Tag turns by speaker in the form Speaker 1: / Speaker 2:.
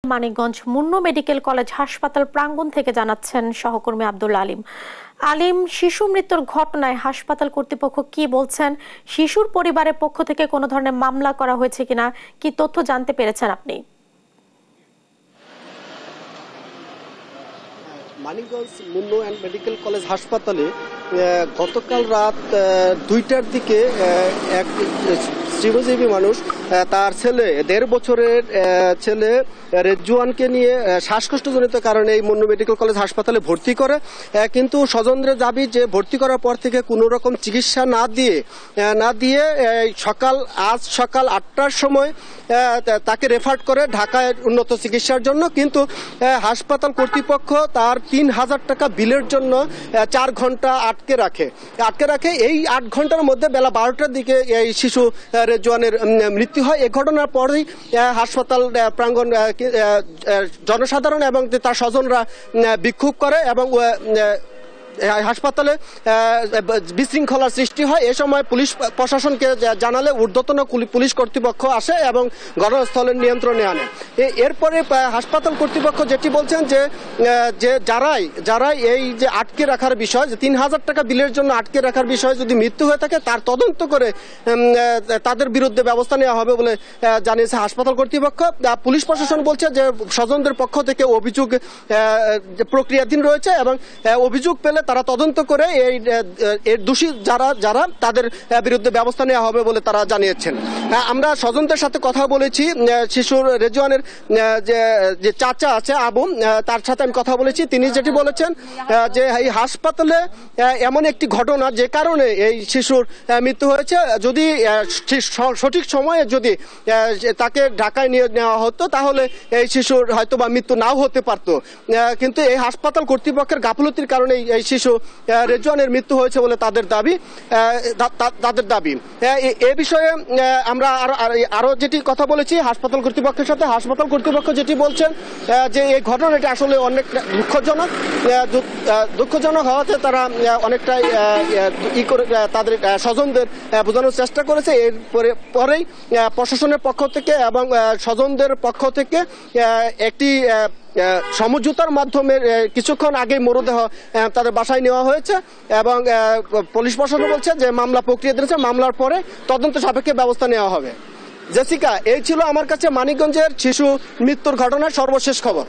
Speaker 1: Manikganj Munnu medical college হাসপাতাল প্রাঙ্গণ থেকে জানাচ্ছেন সহকর্মী আব্দুল আলিম। আলিম, শিশু মৃত্যুর ঘটনায় হাসপাতাল কর্তৃপক্ষ কি বলছেন? শিশুর পরিবারের পক্ষ থেকে কোনো ধরনের মামলা করা হয়েছে কিনা, কি তথ্য জানতে পেরেছেন আপনি?
Speaker 2: মানিকগঞ্জ মুন্নু মেডিকেল কলেজ হাসপাতালে গতকাল রাত 2টার দিকে এক শ্রমজীবী মানুষ তার ছেলে 1.5 বছরের ছেলে রেজওয়ানকে নিয়ে শ্বাসকষ্টজনিত কারণে এই মুন্নু মেডিকেল কলেজ হাসপাতালে ভর্তি করে, কিন্তু স্বজনদের দাবি যে ভর্তি করার পর থেকে কোনো রকম চিকিৎসা না দিয়ে আজ সকাল 8টার সময় তাকে রেফার করে ঢাকায় উন্নত চিকিৎসার জন্য। কিন্তু হাসপাতাল কর্তৃপক্ষ তার 3000 টাকা বিলের জন্য 4 ঘন্টা আটকে রাখে। এই 8 ঘন্টার মধ্যে বেলা 12টার দিকে এই শিশু রেজওয়ানের মৃত্যু হয়। এই ঘটনার পরেই হাসপাতাল প্রাঙ্গণ জনসাধারণ এবং তার স্বজনরা বিক্ষোভ করে এবং হাসপাতালে বিশৃঙ্খলার সৃষ্টি হয়। এ সময় পুলিশ প্রশাসনকে জানালে ঊর্ধ্বতন পুলিশ কর্তৃপক্ষ আসে এবং ঘটনাস্থলের নিয়ন্ত্রণে আনে। এরপরে হাসপাতাল কর্তৃপক্ষ যেটি বলছেন যে যারাই এই যে আটকে রাখার বিষয়, যে 3000 টাকা বিলের জন্য আটকে রাখার বিষয় যদি মৃত্যু হয়ে থাকে তার তদন্ত করে তাদের বিরুদ্ধে ব্যবস্থা নেওয়া হবে বলে জানিয়েছে হাসপাতাল কর্তৃপক্ষ। পুলিশ প্রশাসন বলছে যে স্বজনদের পক্ষ থেকে অভিযোগ প্রক্রিয়াধীন রয়েছে এবং অভিযোগ পেলে তারা তদন্ত করে এর দোষী যারা তাদের বিরুদ্ধে ব্যবস্থা নেওয়া হবে বলে তারা জানিয়েছেন। আমরা স্বজনদের সাথে কথা বলেছি, শিশুর রেজওয়ানের যে চাচা আছে আবু, তার সাথে আমি কথা বলেছি। তিনি যেটি বলেছেন যে এই হাসপাতালে এমন একটি ঘটনা যে কারণে এই শিশুর মৃত্যু হয়েছে, যদি সঠিক সময়ে যদি তাকে ঢাকায় নিয়ে নেওয়া হতো তাহলে এই শিশুর হয়তো বা মৃত্যু নাও হতে পারতো, কিন্তু এই হাসপাতাল কর্তৃপক্ষের গাফলতির কারণে এই শিশু রেজওয়ানের মৃত্যু হয়েছে বলে তাদের দাবি। এ বিষয়ে আমরা আরো যেটি কথা বলেছি হাসপাতাল কর্তৃপক্ষের সাথে, হাসপাতাল কর্তৃপক্ষ যেটি বলছেন যে এই ঘটনাটি আসলে অনেক দুঃখজনক হওয়াতে তারা অনেকটাই তাদের স্বজনদের বোঝানোর চেষ্টা করেছে। এর পরেই প্রশাসনের পক্ষ থেকে এবং স্বজনদের পক্ষ থেকে একটি সমঝোতার মাধ্যমে কিছুক্ষণ আগে মরদেহ তাদের বাসায় নেওয়া হয়েছে এবং পুলিশ প্রশাসন বলছে যে মামলা প্রক্রিয়া দিয়েছে, মামলার পরে তদন্ত সাপেক্ষে ব্যবস্থা নেওয়া হবে। জেসিকা, এই ছিল আমার কাছে মানিকগঞ্জের শিশু মৃত্যুর ঘটনার সর্বশেষ খবর।